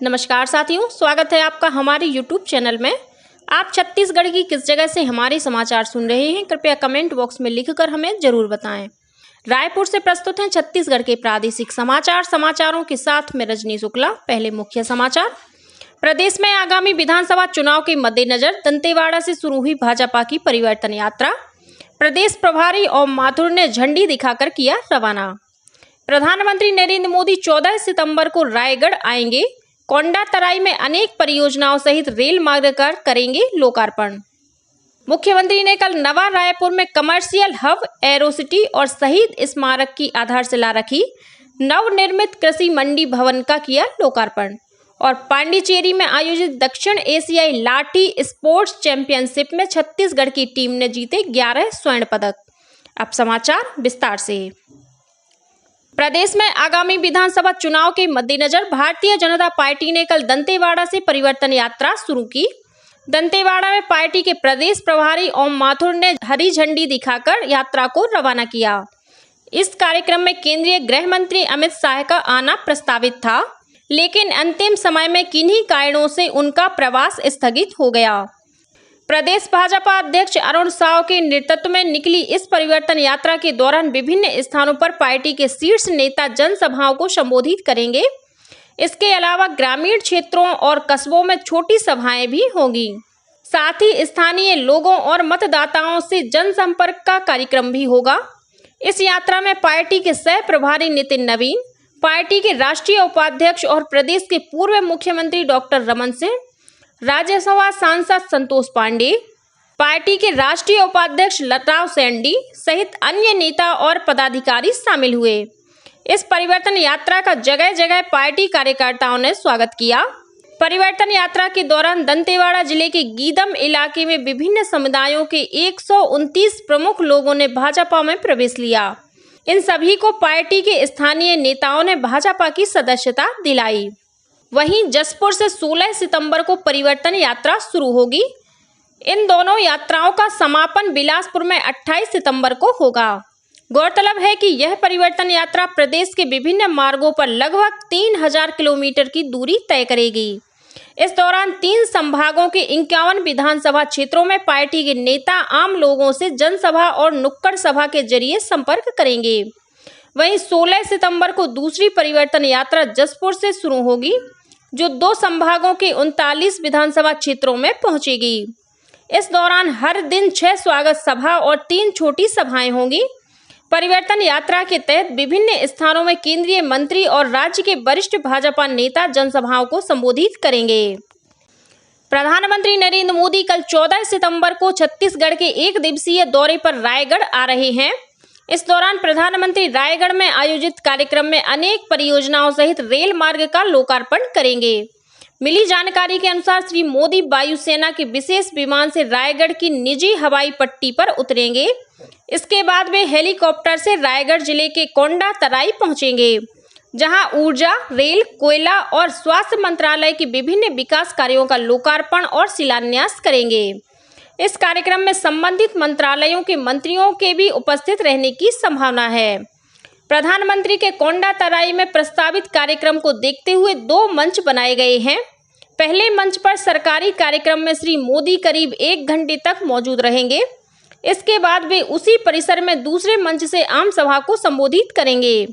नमस्कार साथियों, स्वागत है आपका हमारे YouTube चैनल में। आप छत्तीसगढ़ की किस जगह से हमारे समाचार सुन रहे हैं, कृपया कमेंट बॉक्स में लिखकर हमें जरूर बताएं। रायपुर से प्रस्तुत हैं छत्तीसगढ़ के प्रादेशिक समाचारों के साथ में रजनी शुक्ला। पहले मुख्य समाचार। प्रदेश में आगामी विधानसभा चुनाव के मद्देनजर दंतेवाड़ा से शुरू हुई भाजपा की परिवर्तन यात्रा। प्रदेश प्रभारी ओम माथुर ने झंडी दिखाकर किया रवाना। प्रधानमंत्री नरेंद्र मोदी 14 सितंबर को रायगढ़ आएंगे। कोंडातराई में अनेक परियोजनाओं सहित रेल मार्ग का करेंगे लोकार्पण। मुख्यमंत्री ने कल नवा रायपुर में कमर्शियल हब एरोसिटी और शहीद स्मारक की आधारशिला रखी। नवनिर्मित कृषि मंडी भवन का किया लोकार्पण। और पांडिचेरी में आयोजित दक्षिण एशियाई लाठी स्पोर्ट्स चैंपियनशिप में छत्तीसगढ़ की टीम ने जीते 11 स्वर्ण पदक। अब समाचार विस्तार से। प्रदेश में आगामी विधानसभा चुनाव के मद्देनजर भारतीय जनता पार्टी ने कल दंतेवाड़ा से परिवर्तन यात्रा शुरू की। दंतेवाड़ा में पार्टी के प्रदेश प्रभारी ओम माथुर ने हरी झंडी दिखाकर यात्रा को रवाना किया। इस कार्यक्रम में केंद्रीय गृह मंत्री अमित शाह का आना प्रस्तावित था, लेकिन अंतिम समय में किन्हीं कारणों से उनका प्रवास स्थगित हो गया। प्रदेश भाजपा अध्यक्ष अरुण साव के नेतृत्व में निकली इस परिवर्तन यात्रा के दौरान विभिन्न स्थानों पर पार्टी के शीर्ष नेता जनसभाओं को संबोधित करेंगे। इसके अलावा ग्रामीण क्षेत्रों और कस्बों में छोटी सभाएं भी होंगी। साथ ही स्थानीय लोगों और मतदाताओं से जनसंपर्क का कार्यक्रम भी होगा। इस यात्रा में पार्टी के सह प्रभारी नितिन नवीन, पार्टी के राष्ट्रीय उपाध्यक्ष और प्रदेश के पूर्व मुख्यमंत्री डॉक्टर रमन सिंह, राज्यसभा सांसद संतोष पांडे, पार्टी के राष्ट्रीय उपाध्यक्ष लताव सेंडी सहित अन्य नेता और पदाधिकारी शामिल हुए। इस परिवर्तन यात्रा का जगह जगह पार्टी कार्यकर्ताओं ने स्वागत किया। परिवर्तन यात्रा के दौरान दंतेवाड़ा जिले के गीदम इलाके में विभिन्न समुदायों के 129 प्रमुख लोगों ने भाजपा में प्रवेश लिया। इन सभी को पार्टी के स्थानीय नेताओं ने भाजपा की सदस्यता दिलाई। वहीं जसपुर से 16 सितंबर को परिवर्तन यात्रा शुरू होगी। इन दोनों यात्राओं का समापन बिलासपुर में 28 सितंबर को होगा। गौरतलब है कि यह परिवर्तन यात्रा प्रदेश के विभिन्न मार्गों पर लगभग 3000 किलोमीटर की दूरी तय करेगी। इस दौरान 3 संभागों के 51 विधानसभा क्षेत्रों में पार्टी के नेता आम लोगों से जनसभा और नुक्कड़ सभा के जरिए संपर्क करेंगे। वहीं 16 सितंबर को दूसरी परिवर्तन यात्रा जसपुर से शुरू होगी, जो 2 संभागों के 39 विधानसभा क्षेत्रों में पहुंचेगी। इस दौरान हर दिन 6 स्वागत सभा और 3 छोटी सभाएं होंगी। परिवर्तन यात्रा के तहत विभिन्न स्थानों में केंद्रीय मंत्री और राज्य के वरिष्ठ भाजपा नेता जनसभाओं को संबोधित करेंगे। प्रधानमंत्री नरेंद्र मोदी कल 14 सितंबर को छत्तीसगढ़ के 1 दिवसीय दौरे पर रायगढ़ आ रहे हैं। इस दौरान प्रधानमंत्री रायगढ़ में आयोजित कार्यक्रम में अनेक परियोजनाओं सहित रेल मार्ग का लोकार्पण करेंगे। मिली जानकारी के अनुसार श्री मोदी वायुसेना के विशेष विमान से रायगढ़ की निजी हवाई पट्टी पर उतरेंगे। इसके बाद वे हेलीकॉप्टर से रायगढ़ जिले के कोंडातराई पहुंचेंगे, जहां ऊर्जा, रेल, कोयला और स्वास्थ्य मंत्रालय के विभिन्न विकास कार्यों का लोकार्पण और शिलान्यास करेंगे। इस कार्यक्रम में संबंधित मंत्रालयों के मंत्रियों के भी उपस्थित रहने की संभावना है। प्रधानमंत्री के कोंडातराई में प्रस्तावित कार्यक्रम को देखते हुए 2 मंच बनाए गए हैं। पहले मंच पर सरकारी कार्यक्रम में श्री मोदी करीब 1 घंटे तक मौजूद रहेंगे। इसके बाद वे उसी परिसर में दूसरे मंच से आम सभा को संबोधित करेंगे।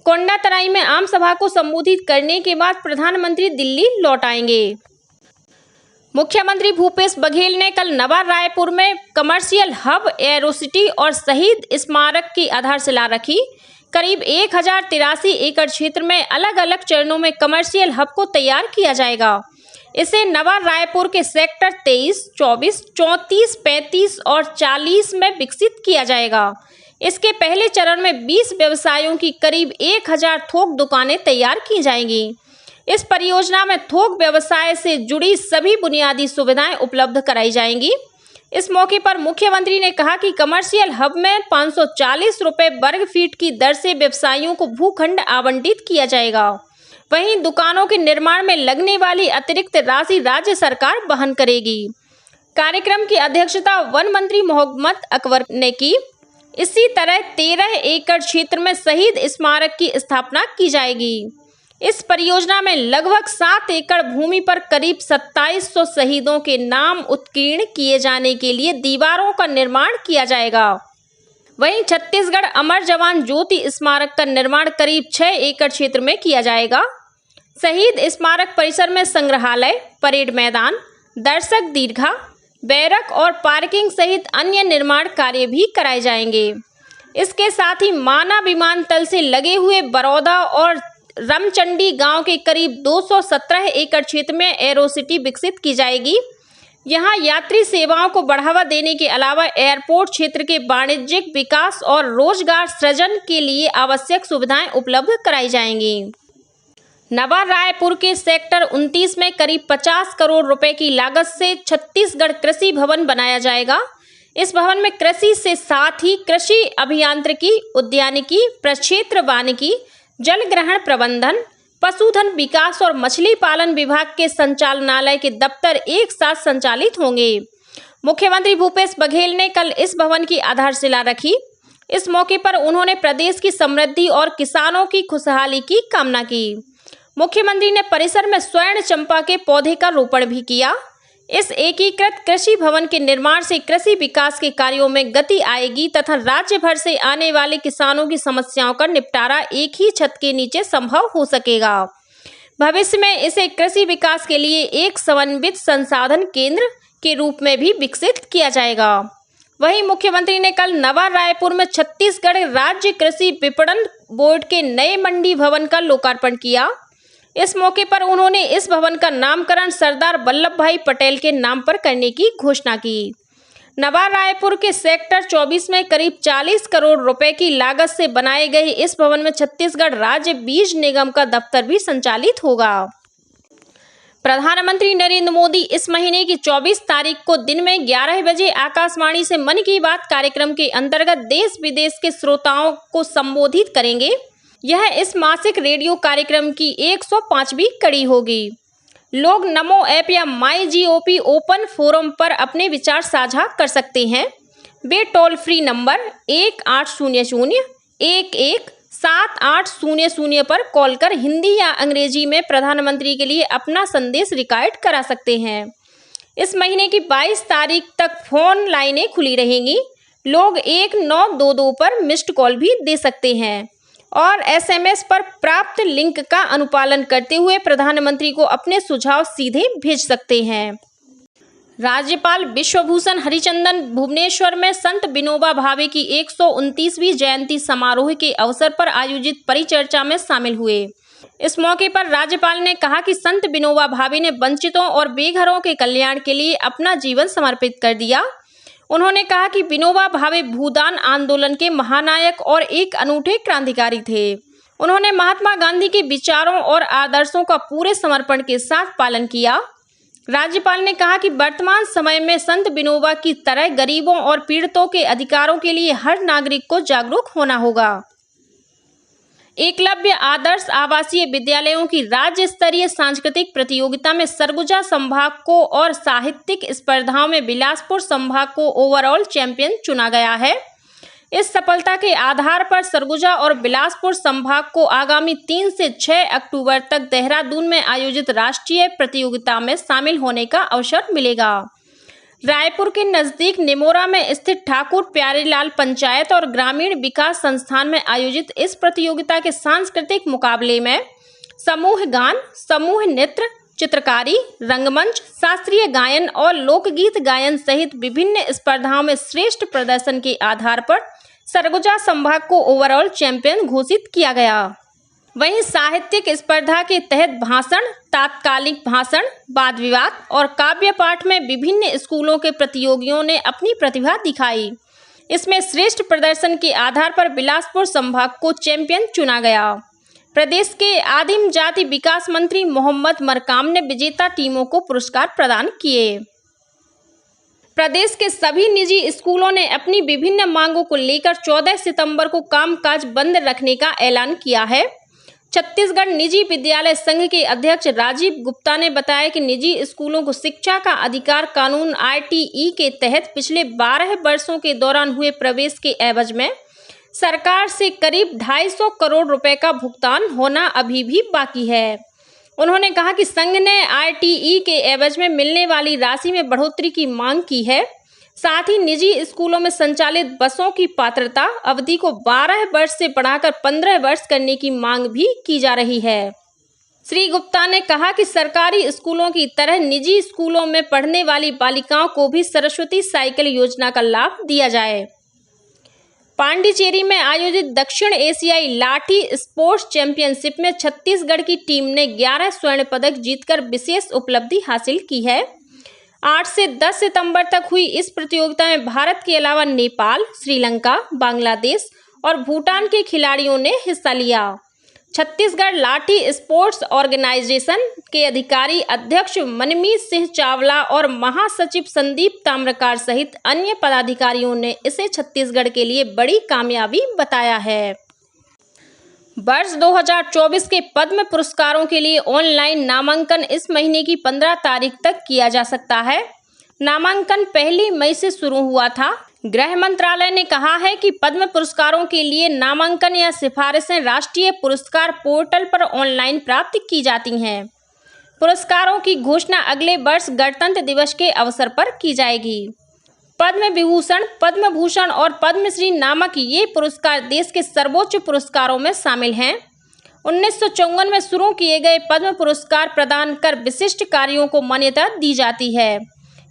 कोंडातराई में आम सभा को संबोधित करने के बाद प्रधानमंत्री दिल्ली लौट आएंगे। मुख्यमंत्री भूपेश बघेल ने कल नवा रायपुर में कमर्शियल हब एरोसिटी और शहीद स्मारक की आधारशिला रखी। करीब 1083 एकड़ क्षेत्र में अलग अलग चरणों में कमर्शियल हब को तैयार किया जाएगा। इसे नवा रायपुर के सेक्टर 23, 24, 34, 35 और 40 में विकसित किया जाएगा। इसके पहले चरण में 20 व्यवसायों की करीब 1000 थोक दुकानें तैयार की जाएंगी। इस परियोजना में थोक व्यवसाय से जुड़ी सभी बुनियादी सुविधाएं उपलब्ध कराई जाएंगी। इस मौके पर मुख्यमंत्री ने कहा कि कमर्शियल हब में 540 रुपये वर्ग फीट की दर से व्यवसायियों को भूखंड आवंटित किया जाएगा। वहीं दुकानों के निर्माण में लगने वाली अतिरिक्त राशि राज्य सरकार वहन करेगी। कार्यक्रम की अध्यक्षता वन मंत्री मोहम्मद अकबर ने की। इसी तरह 13 एकड़ क्षेत्र में शहीद स्मारक की स्थापना की जाएगी। इस परियोजना में लगभग 7 एकड़ भूमि पर करीब 2700 शहीदों के नाम उत्कीर्ण किए जाने के लिए दीवारों का निर्माण किया जाएगा। वहीं छत्तीसगढ़ अमर जवान ज्योति स्मारक का निर्माण करीब 6 एकड़ क्षेत्र में किया जाएगा। शहीद स्मारक परिसर में संग्रहालय, परेड मैदान, दर्शक दीर्घा, बैरक और पार्किंग सहित अन्य निर्माण कार्य भी कराए जाएंगे। इसके साथ ही माना विमानतल से लगे हुए बरौदा और रमचंडी गांव के करीब 217 एकड़ क्षेत्र में एरोसिटी विकसित की जाएगी। यहां यात्री सेवाओं को बढ़ावा देने के अलावा एयरपोर्ट क्षेत्र के वाणिज्यिक विकास और रोजगार सृजन के लिए आवश्यक सुविधाएं उपलब्ध कराई जाएंगी। नवा रायपुर के सेक्टर 29 में करीब 50 करोड़ रुपए की लागत से छत्तीसगढ़ कृषि भवन बनाया जाएगा। इस भवन में कृषि से साथ ही कृषि अभियांत्रिकी, उद्यानिकी, प्रक्षेत्र वानिकी, जल ग्रहण प्रबंधन, पशुधन विकास और मछली पालन विभाग के संचालनालय के दफ्तर एक साथ संचालित होंगे। मुख्यमंत्री भूपेश बघेल ने कल इस भवन की आधारशिला रखी। इस मौके पर उन्होंने प्रदेश की समृद्धि और किसानों की खुशहाली की कामना की। मुख्यमंत्री ने परिसर में स्वर्ण चंपा के पौधे का रोपण भी किया। इस एकीकृत कृषि भवन के निर्माण से कृषि विकास के कार्यों में गति आएगी तथा राज्य भर से आने वाले किसानों की समस्याओं का निपटारा एक ही छत के नीचे संभव हो सकेगा। भविष्य में इसे कृषि विकास के लिए एक समन्वित संसाधन केंद्र के रूप में भी विकसित किया जाएगा। वहीं मुख्यमंत्री ने कल नवा रायपुर में छत्तीसगढ़ राज्य कृषि विपणन बोर्ड के नए मंडी भवन का लोकार्पण किया। इस मौके पर उन्होंने इस भवन का नामकरण सरदार वल्लभ भाई पटेल के नाम पर करने की घोषणा की। नवा रायपुर के सेक्टर 24 में करीब 40 करोड़ रुपए की लागत से बनाए गए इस भवन में छत्तीसगढ़ राज्य बीज निगम का दफ्तर भी संचालित होगा। प्रधानमंत्री नरेंद्र मोदी इस महीने की 24 तारीख को दिन में 11 बजे आकाशवाणी से मन की बात कार्यक्रम के अंतर्गत देश विदेश के श्रोताओं को संबोधित करेंगे। यह इस मासिक रेडियो कार्यक्रम की 105वीं कड़ी होगी। लोग नमो ऐप या MyGOV ओपन फोरम पर अपने विचार साझा कर सकते हैं। वे टोल फ्री नंबर 1800-11-7800 पर कॉल कर हिंदी या अंग्रेजी में प्रधानमंत्री के लिए अपना संदेश रिकॉर्ड करा सकते हैं। इस महीने की 22 तारीख तक फोन लाइनें खुली रहेंगी। लोग 1922 पर मिस्ड कॉल भी दे सकते हैं और SMS पर प्राप्त लिंक का अनुपालन करते हुए प्रधानमंत्री को अपने सुझाव सीधे भेज सकते हैं। राज्यपाल विश्वभूषण हरिचंदन भुवनेश्वर में संत विनोबा भावे की 129वीं जयंती समारोह के अवसर पर आयोजित परिचर्चा में शामिल हुए। इस मौके पर राज्यपाल ने कहा कि संत विनोबा भावे ने वंचितों और बेघरों के कल्याण के लिए अपना जीवन समर्पित कर दिया। उन्होंने कहा कि विनोबा भावे भूदान आंदोलन के महानायक और एक अनूठे क्रांतिकारी थे। उन्होंने महात्मा गांधी के विचारों और आदर्शों का पूरे समर्पण के साथ पालन किया। राज्यपाल ने कहा कि वर्तमान समय में संत विनोबा की तरह गरीबों और पीड़ितों के अधिकारों के लिए हर नागरिक को जागरूक होना होगा। एकलव्य आदर्श आवासीय विद्यालयों की राज्य स्तरीय सांस्कृतिक प्रतियोगिता में सरगुजा संभाग को और साहित्यिक स्पर्धाओं में बिलासपुर संभाग को ओवरऑल चैंपियन चुना गया है। इस सफलता के आधार पर सरगुजा और बिलासपुर संभाग को आगामी 3 से 6 अक्टूबर तक देहरादून में आयोजित राष्ट्रीय प्रतियोगिता में शामिल होने का अवसर मिलेगा। रायपुर के नजदीक निमोरा में स्थित ठाकुर प्यारेलाल पंचायत और ग्रामीण विकास संस्थान में आयोजित इस प्रतियोगिता के सांस्कृतिक मुकाबले में समूह गान, समूह नृत्य, चित्रकारी, रंगमंच, शास्त्रीय गायन और लोकगीत गायन सहित विभिन्न स्पर्धाओं में श्रेष्ठ प्रदर्शन के आधार पर सरगुजा संभाग को ओवरऑल चैंपियन घोषित किया गया। वहीं साहित्यिक स्पर्धा के तहत भाषण, तात्कालिक भाषण, वाद विवाद और काव्य पाठ में विभिन्न स्कूलों के प्रतियोगियों ने अपनी प्रतिभा दिखाई। इसमें श्रेष्ठ प्रदर्शन के आधार पर बिलासपुर संभाग को चैंपियन चुना गया। प्रदेश के आदिम जाति विकास मंत्री मोहम्मद मरकाम ने विजेता टीमों को पुरस्कार प्रदान किए। प्रदेश के सभी निजी स्कूलों ने अपनी विभिन्न मांगों को लेकर 14 सितंबर को कामकाज बंद रखने का ऐलान किया है। छत्तीसगढ़ निजी विद्यालय संघ के अध्यक्ष राजीव गुप्ता ने बताया कि निजी स्कूलों को शिक्षा का अधिकार कानून RTE के तहत पिछले 12 वर्षों के दौरान हुए प्रवेश के एवज में सरकार से करीब 250 करोड़ रुपए का भुगतान होना अभी भी बाकी है। उन्होंने कहा कि संघ ने आरटीई के एवज में मिलने वाली राशि में बढ़ोतरी की मांग की है। साथ ही निजी स्कूलों में संचालित बसों की पात्रता अवधि को 12 वर्ष से बढ़ाकर 15 वर्ष करने की मांग भी की जा रही है। श्री गुप्ता ने कहा कि सरकारी स्कूलों की तरह निजी स्कूलों में पढ़ने वाली बालिकाओं को भी सरस्वती साइकिल योजना का लाभ दिया जाए। पांडिचेरी में आयोजित दक्षिण एशियाई लाठी स्पोर्ट्स चैंपियनशिप में छत्तीसगढ़ की टीम ने 11 स्वर्ण पदक जीतकर विशेष उपलब्धि हासिल की है। 8 से 10 सितंबर तक हुई इस प्रतियोगिता में भारत के अलावा नेपाल, श्रीलंका, बांग्लादेश और भूटान के खिलाड़ियों ने हिस्सा लिया। छत्तीसगढ़ लाठी स्पोर्ट्स ऑर्गेनाइजेशन के अधिकारी अध्यक्ष मनमीत सिंह चावला और महासचिव संदीप ताम्रकार सहित अन्य पदाधिकारियों ने इसे छत्तीसगढ़ के लिए बड़ी कामयाबी बताया है। वर्ष 2024 के पद्म पुरस्कारों के लिए ऑनलाइन नामांकन इस महीने की 15 तारीख तक किया जा सकता है। नामांकन 1 मई से शुरू हुआ था। गृह मंत्रालय ने कहा है कि पद्म पुरस्कारों के लिए नामांकन या सिफारिशें राष्ट्रीय पुरस्कार पोर्टल पर ऑनलाइन प्राप्त की जाती हैं। पुरस्कारों की घोषणा अगले वर्ष गणतंत्र दिवस के अवसर पर की जाएगी। पद्म विभूषण, पद्म भूषण और पद्मश्री नामक ये पुरस्कार देश के सर्वोच्च पुरस्कारों में शामिल हैं। 1954 में शुरू किए गए पद्म पुरस्कार प्रदान कर विशिष्ट कार्यों को मान्यता दी जाती है।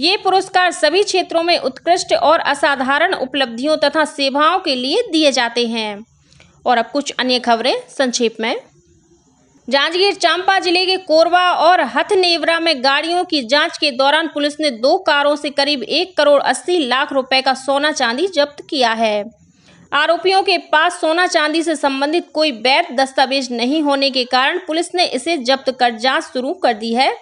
ये पुरस्कार सभी क्षेत्रों में उत्कृष्ट और असाधारण उपलब्धियों तथा सेवाओं के लिए दिए जाते हैं। और अब कुछ अन्य खबरें संक्षेप में। जांजगीर चांपा जिले के कोरबा और हथनेवरा में गाड़ियों की जांच के दौरान पुलिस ने 2 कारों से करीब 1 करोड़ 80 लाख रुपए का सोना चांदी जब्त किया है। आरोपियों के पास सोना चांदी से संबंधित कोई वैध दस्तावेज नहीं होने के कारण पुलिस ने इसे जब्त कर जांच शुरू कर दी है।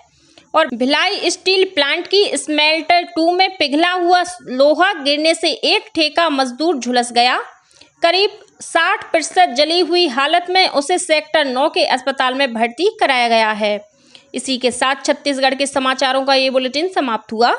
और भिलाई स्टील प्लांट की स्मेल्टर 2 में पिघला हुआ लोहा गिरने से एक ठेका मजदूर झुलस गया। करीब 60% जली हुई हालत में उसे सेक्टर 9 के अस्पताल में भर्ती कराया गया है। इसी के साथ छत्तीसगढ़ के समाचारों का ये बुलेटिन समाप्त हुआ।